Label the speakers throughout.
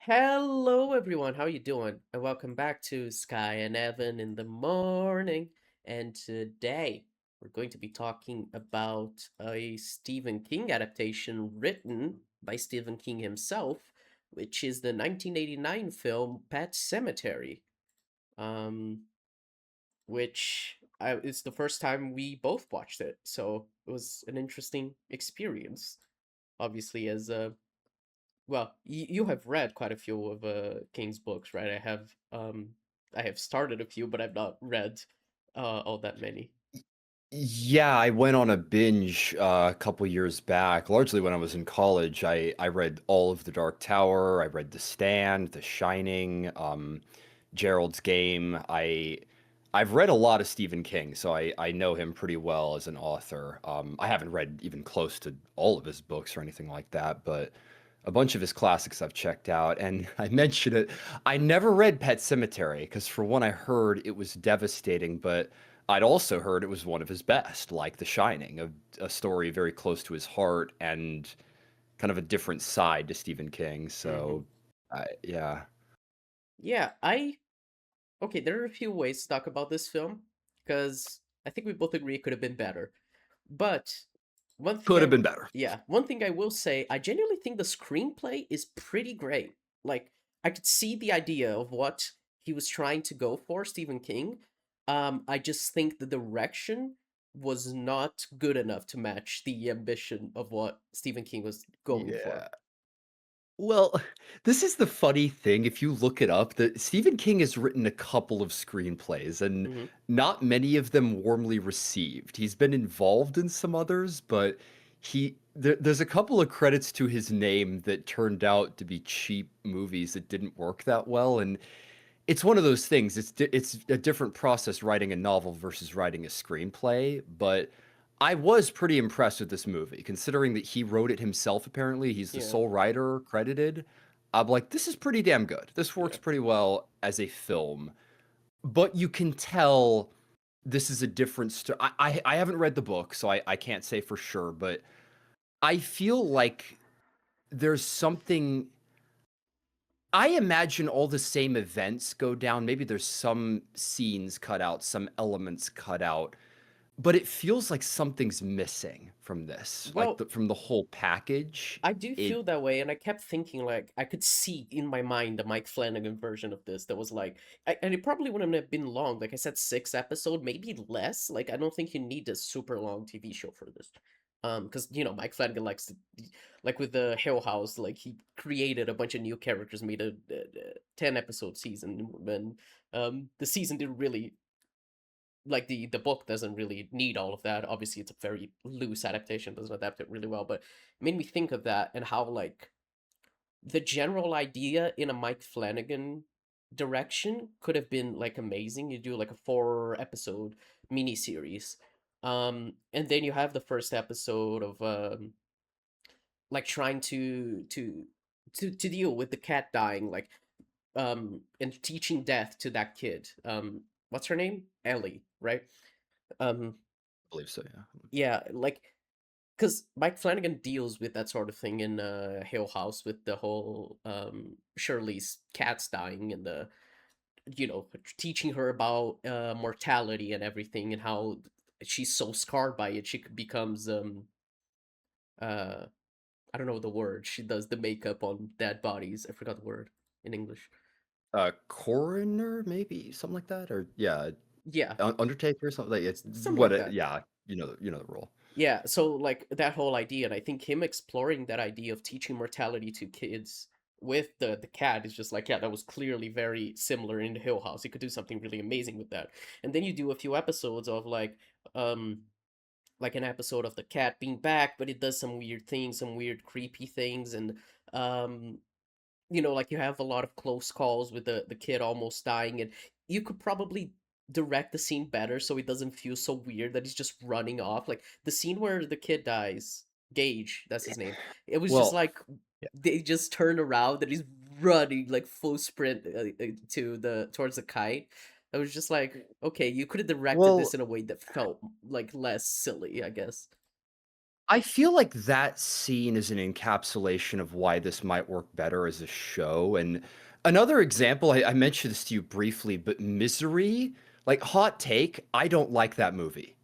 Speaker 1: Hello, everyone. How you doing? And welcome back to Skye and Evan in the morning. And today we're going to be talking about a Stephen King adaptation written by Stephen King himself, which is the 1989 film Pet Cemetery. Um, which it's the first time we both watched it, so it was an interesting experience. Obviously, as well, you have read quite a few of King's books, right? I have started a few, but I've not read all that many.
Speaker 2: Yeah, I went on a binge a couple years back, largely when I was in college. I read all of The Dark Tower. I read The Stand, The Shining, Gerald's Game. I've read a lot of Stephen King, so I know him pretty well as an author. I haven't read even close to all of his books or anything like that, but a bunch of his classics I've checked out. And I mentioned it. I never read Pet Cemetery because, for one, I heard it was devastating, but I'd also heard it was one of his best, like The Shining, a story very close to his heart and kind of a different side to Stephen King.
Speaker 1: Hmm.
Speaker 2: So, yeah.
Speaker 1: Yeah, I okay. There are a few ways to talk about this film because I think we both agree it could have been better. But one thing
Speaker 2: Could have
Speaker 1: I
Speaker 2: been better.
Speaker 1: yeah, one thing I will say, I genuinely think the screenplay is pretty great. Like I could see the idea of what he was trying to go for, Stephen King. I just think the direction was not good enough to match the ambition of what Stephen King was going for.
Speaker 2: Yeah. Well, this is the funny thing. If you look it up, that Stephen King has written a couple of screenplays, and
Speaker 1: Hmm.
Speaker 2: not many of them warmly received. He's been involved in some others, but there's a couple of credits to his name that turned out to be cheap movies that didn't work that well. And it's one of those things. It's a different process writing a novel versus writing a screenplay, but I was pretty impressed with this movie, considering that he wrote it himself. Apparently, he's the
Speaker 1: Yeah,
Speaker 2: sole writer credited. I'm like, this is pretty damn good. This
Speaker 1: yeah.
Speaker 2: works pretty well as a film, but you can tell this is a different story. I haven't read the book, so I can't say for sure, but I feel like there's something. I imagine all the same events go down. Maybe there's some scenes cut out, some elements cut out, but it feels like something's missing from this, like
Speaker 1: Well,
Speaker 2: from the whole package.
Speaker 1: I do
Speaker 2: It
Speaker 1: feel that way, and I kept thinking like I could see in my mind the Mike Flanagan version of this that was like, and it probably wouldn't have been long. Like I said, 6 episode, maybe less. Like I don't think you need a super long TV show for this, because Mike Flanagan likes to, like with the Hill House, like he created a bunch of new characters, made a 10 episode season, and the season didn't really like the book doesn't really need all of that. Obviously, it's a very loose adaptation, doesn't adapt it really well, but it made me think of that and how like the general idea in a Mike Flanagan direction could have been like amazing. You do like a 4 episode miniseries. And then you have the first episode of like trying to deal with the cat dying, like and teaching death to that kid. What's her name? Ellie, right? Um
Speaker 2: believe so, yeah.
Speaker 1: yeah, like because Mike Flanagan deals with that sort of thing in Hill House with the whole Shirley's cats dying and the teaching her about mortality and everything and how she's so scarred by it becomes uh I don't know the word. She does the makeup on dead bodies. I forgot the word in English.
Speaker 2: Coroner, maybe something like that, or yeah,
Speaker 1: Yeah,
Speaker 2: Undertaker or something. Like it's
Speaker 1: something
Speaker 2: what?
Speaker 1: like that.
Speaker 2: Yeah, you know the role.
Speaker 1: Yeah, so like that whole idea, and I think him exploring that idea of teaching mortality to kids with the cat is just like, yeah, that was clearly very similar in the Hill House. He could do something really amazing with that. And then you do a few episodes of um like an episode of the cat being back, but it does some weird things, some weird creepy things, and um like you have a lot of close calls with the kid almost dying, and you could probably direct the scene better so it doesn't feel so weird that he's just running off. Like the scene where the kid dies, Gage, that's his name. It was just
Speaker 2: Well,
Speaker 1: like they just turned around and he's running like full sprint to the towards the kite. I was just like, okay, you could have directed
Speaker 2: well,
Speaker 1: this in a way that felt like less silly, I guess.
Speaker 2: I feel like that scene is an encapsulation of why this might work better as a show, and another example, I mentioned this to you briefly, but Misery, like, hot take, I don't like that movie.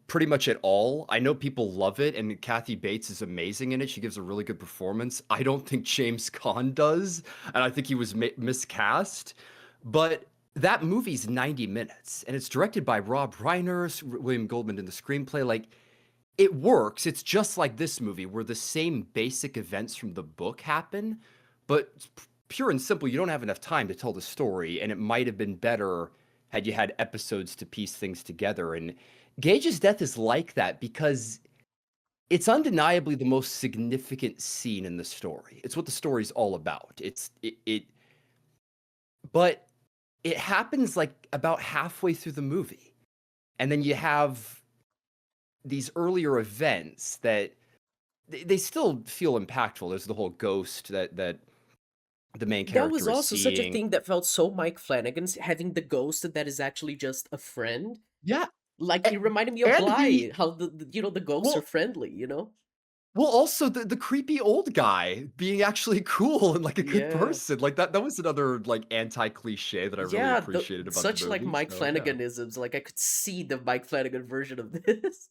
Speaker 2: Pretty much at all. I know people love it, and Kathy Bates is amazing in it. She gives a really good performance. I don't think James Caan does, and I think he was miscast. But that movie's 90 minutes, and it's directed by Rob Reiner, William Goldman in the screenplay. Like, it works. It's just like this movie, where the same basic events from the book happen, but pure and simple, you don't have enough time to tell the story, and it might have been better had you had episodes to piece things together. And Gage's death is like that because it's undeniably the most significant scene in the story. It's what the story's all about. But it happens like about halfway through the movie, and then you have these earlier events that they still feel impactful. There's the whole ghost that the main
Speaker 1: That was
Speaker 2: character is
Speaker 1: also such a
Speaker 2: seeing.
Speaker 1: thing that felt so Mike Flanagan's, having the ghost that is actually just a friend.
Speaker 2: Yeah,
Speaker 1: Like,
Speaker 2: a
Speaker 1: it reminded me of
Speaker 2: and the
Speaker 1: Bly, how the ghosts are
Speaker 2: well
Speaker 1: friendly, you know?
Speaker 2: also the creepy old guy being actually cool and, like, a good
Speaker 1: Yeah.
Speaker 2: person. Like, that was another, like, anti-cliche that I really
Speaker 1: Yeah,
Speaker 2: appreciated about the
Speaker 1: such like
Speaker 2: movie,
Speaker 1: Mike
Speaker 2: so yeah.
Speaker 1: Flanaganisms. Like, I could see the Mike Flanagan version of this.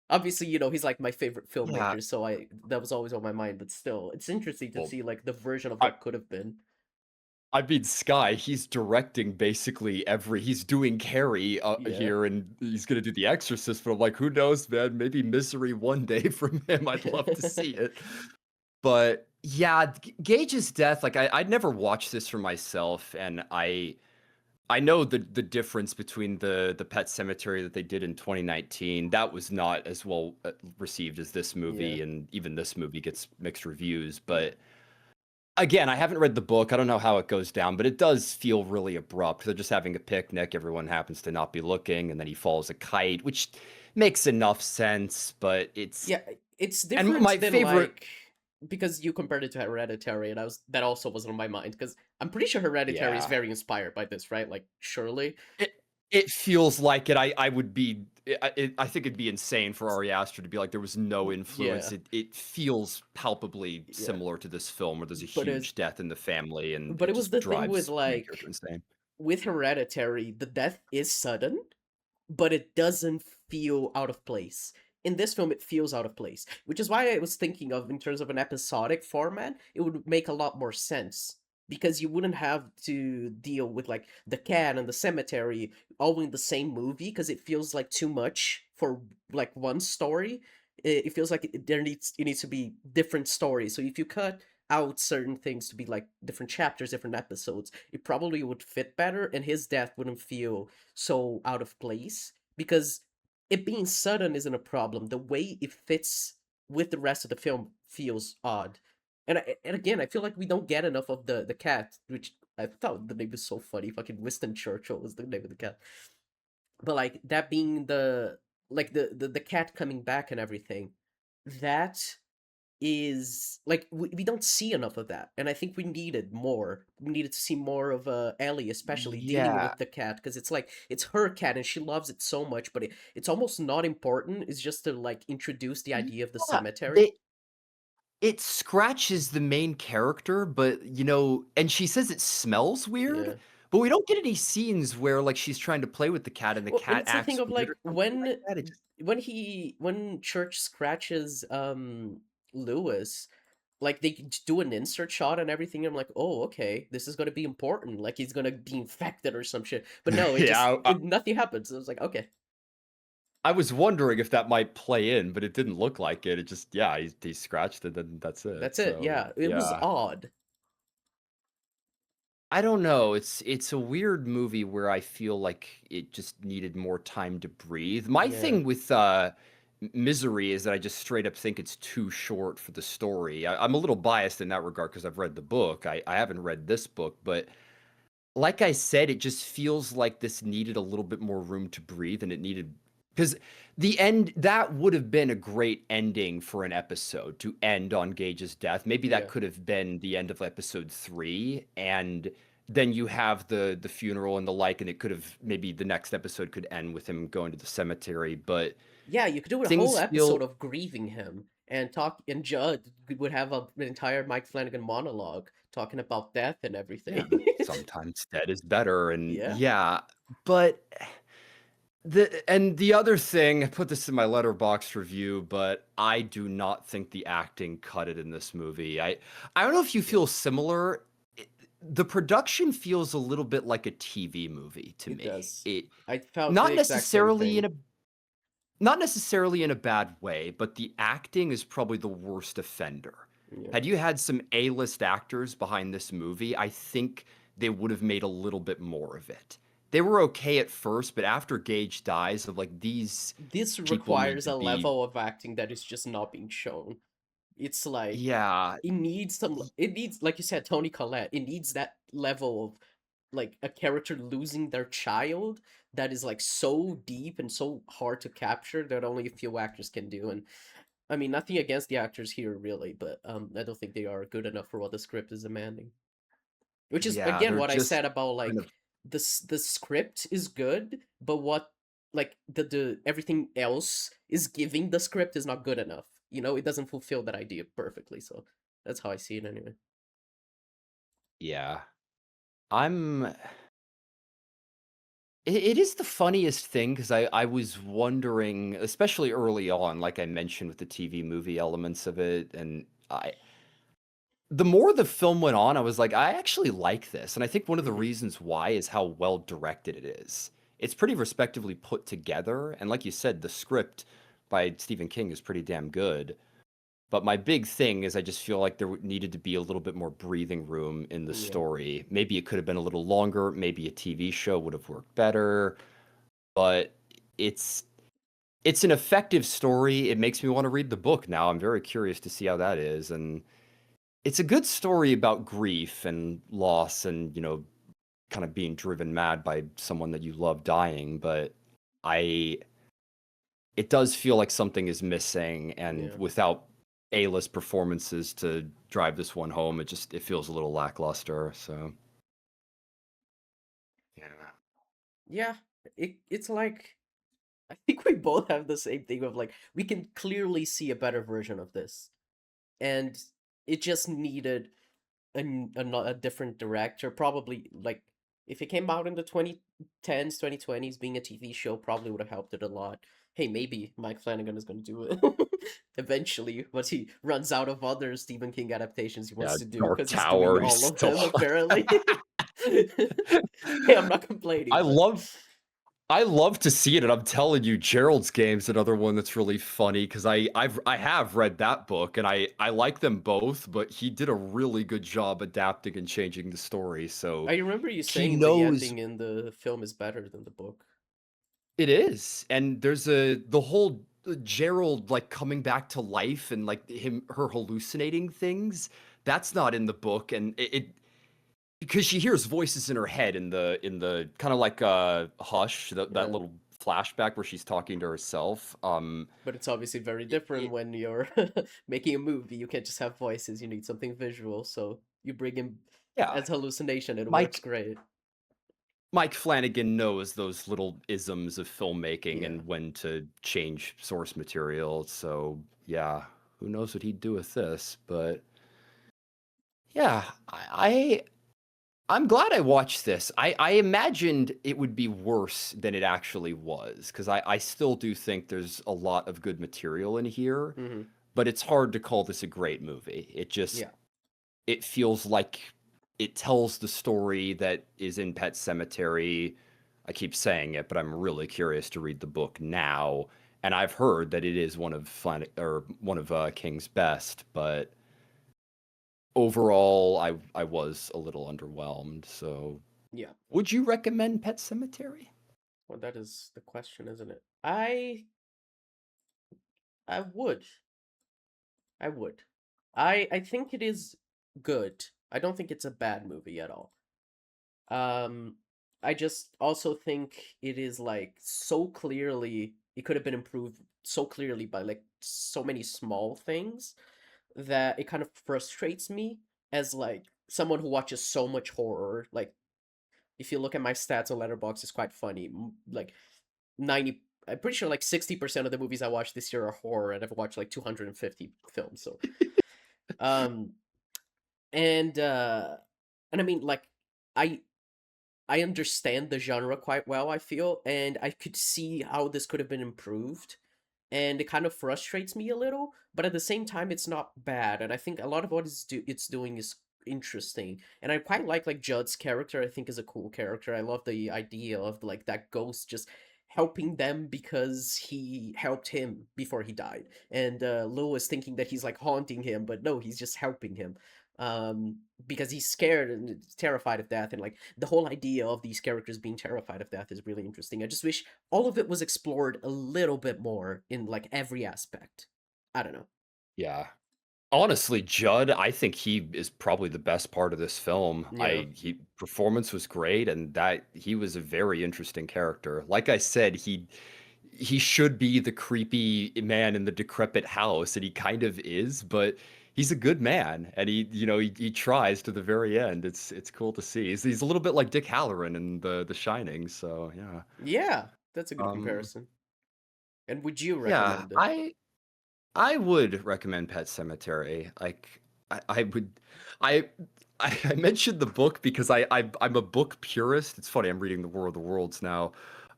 Speaker 1: Obviously, he's like my favorite
Speaker 2: Yeah,
Speaker 1: filmmaker, so I that was always on my mind, but still, it's interesting to
Speaker 2: well,
Speaker 1: see like the version of
Speaker 2: I
Speaker 1: what could have been.
Speaker 2: I mean, Skye, he's directing basically he's doing Carrie,
Speaker 1: Yeah.
Speaker 2: here, and he's gonna do The Exorcist, but I'm like, "Who knows, man? Maybe Misery one day from him. I'd love to see it." But, yeah, Gage's death, like, I'd never watched this for myself, and I know the difference between the Pet Cemetery that they did in 2019. That was not as well, received as this
Speaker 1: Yeah.
Speaker 2: movie, and even this movie gets mixed reviews,
Speaker 1: Yeah.
Speaker 2: but again, I haven't read the book. I don't know how it goes down, but it does feel really abrupt. They're just having a picnic. Everyone happens to not be looking, and then he falls a kite, which makes enough sense. But
Speaker 1: Yeah, it's
Speaker 2: and
Speaker 1: different
Speaker 2: my
Speaker 1: than
Speaker 2: favorite,
Speaker 1: like, because you compared it to Hereditary, and that also was on my mind because I'm pretty sure Hereditary is
Speaker 2: yeah,
Speaker 1: very inspired by this, right? Like, surely.
Speaker 2: it it feels like it. I would be. I think it'd be insane for Ari Aster to be like there was no influence.
Speaker 1: Yeah.
Speaker 2: It feels palpably
Speaker 1: Yeah.
Speaker 2: similar to this film, where there's a
Speaker 1: But it
Speaker 2: huge death in the family, and
Speaker 1: but
Speaker 2: it
Speaker 1: it was
Speaker 2: just
Speaker 1: the thing with
Speaker 2: drives the main character
Speaker 1: like,
Speaker 2: insane.
Speaker 1: with Hereditary, the death is sudden, but it doesn't feel out of place. In this film, it feels out of place, which is why I was thinking of, in terms of an episodic format, it would make a lot more sense because you wouldn't have to deal with like the cat and the cemetery all in the same movie because it feels like too much for like one story. It feels like it needs to be different stories. So if you cut out certain things to be like different chapters, different episodes, it probably would fit better, and his death wouldn't feel so out of place because it being sudden isn't a problem. The way it fits with the rest of the film feels odd. And again, I feel like we don't get enough of the cat, which I thought the name was so funny. Fucking Winston Churchill was the name of the cat. But like that being the like the cat coming back and everything, that is like we don't see enough of that, and I think we needed more. We needed to see more of Ellie, especially dealing
Speaker 2: Yeah,
Speaker 1: with the cat, because it's like it's her cat and she loves it so much, but it's almost not important. It's just to like introduce the idea of the
Speaker 2: yeah.
Speaker 1: cemetery.
Speaker 2: It scratches the main character, but, and she says it smells weird,
Speaker 1: Yeah.
Speaker 2: but we don't get any scenes where, like, she's trying to play with the cat and the
Speaker 1: Well, and
Speaker 2: cat
Speaker 1: it's the thing
Speaker 2: acts
Speaker 1: of
Speaker 2: weird or
Speaker 1: like
Speaker 2: something like that. It just
Speaker 1: when Church scratches Lewis, like they do an insert shot and everything. I'm like, oh, okay, this is gonna be important. Like he's gonna be infected or some shit. But no,
Speaker 2: yeah,
Speaker 1: nothing happens. I was like, okay,
Speaker 2: I was wondering if that might play in, but it didn't look like it. It just yeah, he scratched it, and that's it.
Speaker 1: that's it.
Speaker 2: So,
Speaker 1: Yeah, it was
Speaker 2: yeah.
Speaker 1: odd.
Speaker 2: I don't know. It's a weird movie where I feel like it just needed more time to breathe. My
Speaker 1: Yeah,
Speaker 2: thing with Misery is that I just straight up think it's too short for the story. I'm a little biased in that regard because I've read the book. I haven't read this book, but like I said, it just feels like this needed a little bit more room to breathe, and it needed because the end that would have been a great ending for an episode to end on Gage's death. Maybe that
Speaker 1: yeah.
Speaker 2: could have been the end of episode 3, and then you have the funeral and the like, and it could have maybe the next episode could end with him going to the cemetery. But
Speaker 1: Yeah, you could do a whole
Speaker 2: Things
Speaker 1: episode
Speaker 2: feel
Speaker 1: of grieving him and talk, and Judd would have an entire Mike Flanagan monologue talking about death and
Speaker 2: yeah,
Speaker 1: everything.
Speaker 2: sometimes dead is better, and
Speaker 1: Yeah,
Speaker 2: yeah, but the other thing, I put this in my letterbox review, but I do not think the acting cut it in this movie. I don't know if you
Speaker 1: yeah,
Speaker 2: feel similar. The production feels a little bit like a TV movie to
Speaker 1: it
Speaker 2: me.
Speaker 1: does.
Speaker 2: It
Speaker 1: I felt
Speaker 2: not
Speaker 1: the exact same
Speaker 2: necessarily in
Speaker 1: thing.
Speaker 2: a not necessarily in a bad way, but the acting is probably the worst offender.
Speaker 1: Yeah.
Speaker 2: Had you had some A-list actors behind this movie, I think they would have made a little bit more of it. They were okay at first, but after Gage dies, of like these
Speaker 1: This
Speaker 2: people need
Speaker 1: requires
Speaker 2: to
Speaker 1: a
Speaker 2: be,
Speaker 1: level of acting that is just not being shown. It's like
Speaker 2: yeah,
Speaker 1: it needs some. It needs, like you said, Tony Collette. It needs that level of like a character losing their child that is like so deep and so hard to capture that only a few actors can do. And I mean, nothing against the actors here really, but I don't think they are good enough for what the script is demanding. Which is
Speaker 2: yeah,
Speaker 1: again
Speaker 2: they're
Speaker 1: what I
Speaker 2: just
Speaker 1: said about
Speaker 2: kind
Speaker 1: like
Speaker 2: of,
Speaker 1: the script is good, but what like the everything else is giving the script is not good enough. You know, it doesn't fulfill that idea perfectly. So that's how I see it anyway.
Speaker 2: yeah. I'm it is the funniest thing because I was wondering, especially early on, like I mentioned with the TV movie elements of it, and I the more the film went on, I was like, I actually like this. And I think one of the
Speaker 1: Hmm.
Speaker 2: reasons why is how well directed it is. It's pretty respectively put together. And like you said, the script by Stephen King is pretty damn good. But my big thing is I just feel like needed to be a little bit more breathing room in the
Speaker 1: Yeah,
Speaker 2: story. Maybe it could have been a little longer. Maybe a TV show would have worked better. But it's it's an effective story. It makes me want to read the book now. I'm very curious to see how that is. And it's a good story about grief and loss and, kind of being driven mad by someone that you love dying, but I it does feel like something is missing, and
Speaker 1: yeah,
Speaker 2: without A-list performances to drive this one home, it feels a little lackluster, so yeah.
Speaker 1: yeah. It's like I think we both have the same thing of like we can clearly see a better version of this, and it just needed a different director. Probably like if it came out in the 2010s, 2020s, being a TV show probably would have helped it a lot. Hey, maybe Mike Flanagan is going to do it eventually, but he runs out of other Stephen King adaptations he wants
Speaker 2: Yeah,
Speaker 1: to do
Speaker 2: Dark
Speaker 1: because he's doing
Speaker 2: Tower is
Speaker 1: all of
Speaker 2: still
Speaker 1: them apparently. Hey, I'm not complaining,
Speaker 2: I
Speaker 1: but
Speaker 2: love I love to see it, and I'm telling you, Gerald's Game's another one that's really funny because I have read that book and I like them both, but he did a really good job adapting and changing the story. So
Speaker 1: I remember you
Speaker 2: he
Speaker 1: saying the
Speaker 2: knows
Speaker 1: ending in the film is better than the book.
Speaker 2: it is, and there's the whole Gerald like coming back to life and like her hallucinating things. That's not in the book, and it because she hears voices in her head in the kind of like Hush, that
Speaker 1: Yeah.
Speaker 2: little flashback where she's talking to herself.
Speaker 1: But it's obviously very
Speaker 2: It,
Speaker 1: different
Speaker 2: it,
Speaker 1: when you're making a movie. You can't just have voices, you need something visual. So you bring in
Speaker 2: yeah,
Speaker 1: as hallucination, it works
Speaker 2: Mike
Speaker 1: great.
Speaker 2: Mike Flanagan knows those little isms of filmmaking
Speaker 1: Yeah.
Speaker 2: and when to change source material. So yeah, who knows what he'd do with this? But yeah, I'm glad I watched this. I imagined it would be worse than it actually was because I still do think there's a lot of good material in here,
Speaker 1: Hmm.
Speaker 2: but it's hard to call this a great movie.
Speaker 1: Yeah.
Speaker 2: It feels like it tells the story that is in Pet Cemetery. I keep saying it, but I'm really curious to read the book now. And I've heard that it is one of King's best, but overall, I was a little underwhelmed. So,
Speaker 1: Yeah.
Speaker 2: would you recommend Pet Cemetery?
Speaker 1: Well, that is the question, isn't it? I would. I would. I think it is good. I don't think it's a bad movie at all. Um, I just also think it is like so clearly it could have been improved so clearly by like so many small things that it kind of frustrates me as like someone who watches so much horror. Like if you look at my stats on Letterboxd, it's quite funny. Like 90 I'm pretty sure like 60% of the movies I watched this year are horror, and I've watched like 250 films. So, um, and uh, and I mean, like, I I understand the genre quite well, I feel, and I could see how this could have been improved. And it kind of frustrates me a little, but at the same time, it's not bad. And I think a lot of what it's doing is interesting. And I quite like Judd's character. I think is a cool character. I love the idea of like that ghost just helping them because he helped him before he died, and Lewis thinking that he's like haunting him, but no, he's just helping him because he's scared and terrified of death. And like the whole idea of these characters being terrified of death is really interesting. I just wish all of it was explored a little bit more in like every aspect. I don't know.
Speaker 2: Yeah. Honestly, Judd, I think he is probably the best part of this film.
Speaker 1: Yeah.
Speaker 2: I he performance was great and that he was a very interesting character. Like I said, he should be the creepy man in the decrepit house and he kind of is, but he's a good man and he tries to the very end. It's cool to see. He's a little bit like Dick Halloran in The Shining, so yeah.
Speaker 1: Yeah, that's a good
Speaker 2: Um
Speaker 1: comparison. And would you
Speaker 2: yeah,
Speaker 1: recommend it?
Speaker 2: I would recommend Pet Sematary. Like I would I I mentioned the book because I'm a book purist. It's funny, I'm reading The War of the Worlds now.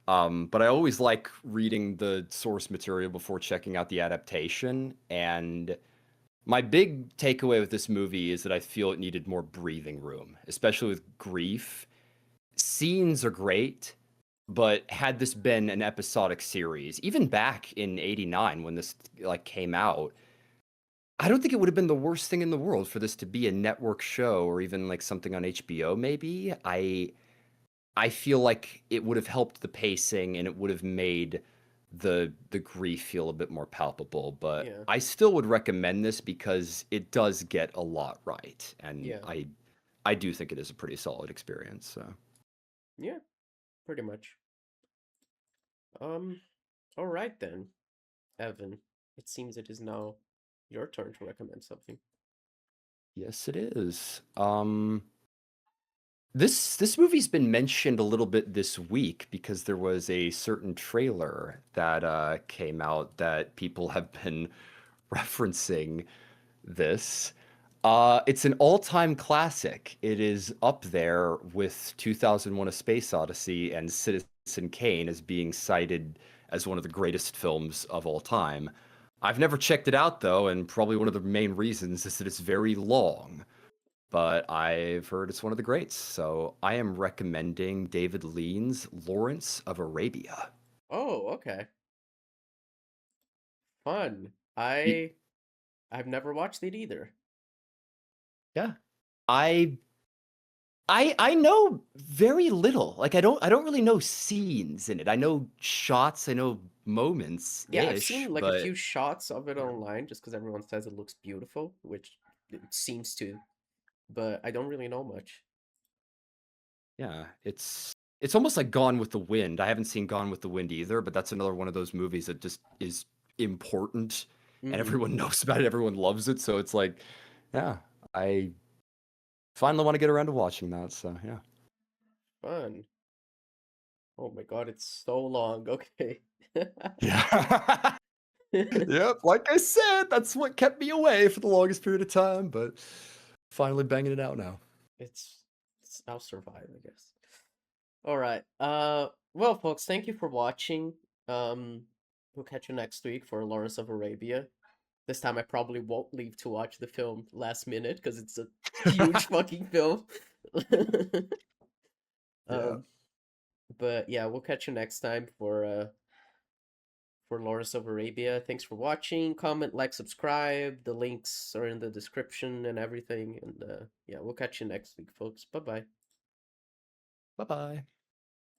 Speaker 2: But I always like reading the source material before checking out the adaptation. And my big takeaway with this movie is that I feel it needed more breathing room, especially with grief. Scenes are great, but had this been an episodic series, even back in '89 when this like came out, I don't think it would have been the worst thing in the world for this to be a network show or even like something on HBO maybe. I feel like it would have helped the pacing and it would have made the grief feel a bit more palpable, but
Speaker 1: Yeah.
Speaker 2: I still would recommend this because it does get a lot right and
Speaker 1: Yeah.
Speaker 2: I do think it is a pretty solid experience. So,
Speaker 1: Yeah, pretty much. Um all right then, Evan. It seems it is now your turn to recommend something.
Speaker 2: yes it is. This movie's been mentioned a little bit this week because there was a certain trailer that came out that people have been referencing this. It's an all-time classic. It is up there with 2001: A Space Odyssey and Citizen Kane as being cited as one of the greatest films of all time. I've never checked it out though, and probably one of the main reasons is that it's very long, but I've heard it's one of the greats. So I am recommending David Lean's Lawrence of Arabia.
Speaker 1: Oh, okay. Fun.
Speaker 2: Y-
Speaker 1: I've never watched it either.
Speaker 2: Yeah. I I know very little. Like I don't really know scenes in it. I know shots, I know moments
Speaker 1: Yeah, I've
Speaker 2: ish,
Speaker 1: seen like a
Speaker 2: but
Speaker 1: few shots of it
Speaker 2: yeah.
Speaker 1: online just because everyone says it looks beautiful, which it seems to, but I don't really know much.
Speaker 2: Yeah, it's almost like Gone with the Wind. I haven't seen Gone with the Wind either, but that's another one of those movies that just is important and
Speaker 1: Mm-hmm.
Speaker 2: everyone knows about it, everyone loves it, so it's like yeah, I finally want to get around to watching that, so yeah.
Speaker 1: Fun. Oh my God, it's so long. Okay.
Speaker 2: Yeah. Yep, like I said, that's what kept me away for the longest period of time, but finally banging it out now.
Speaker 1: I'll survive, I guess. All right. Well, folks, thank you for watching. Um, we'll catch you next week for Lawrence of Arabia. This time I probably won't leave to watch the film last minute because it's a huge fucking film.
Speaker 2: Yeah.
Speaker 1: Um, but yeah, we'll catch you next time for Lawrence of Arabia. Thanks for watching. Comment, like, subscribe. The links are in the description and everything. And yeah, we'll catch you next week, folks. Bye bye.
Speaker 2: Bye-bye.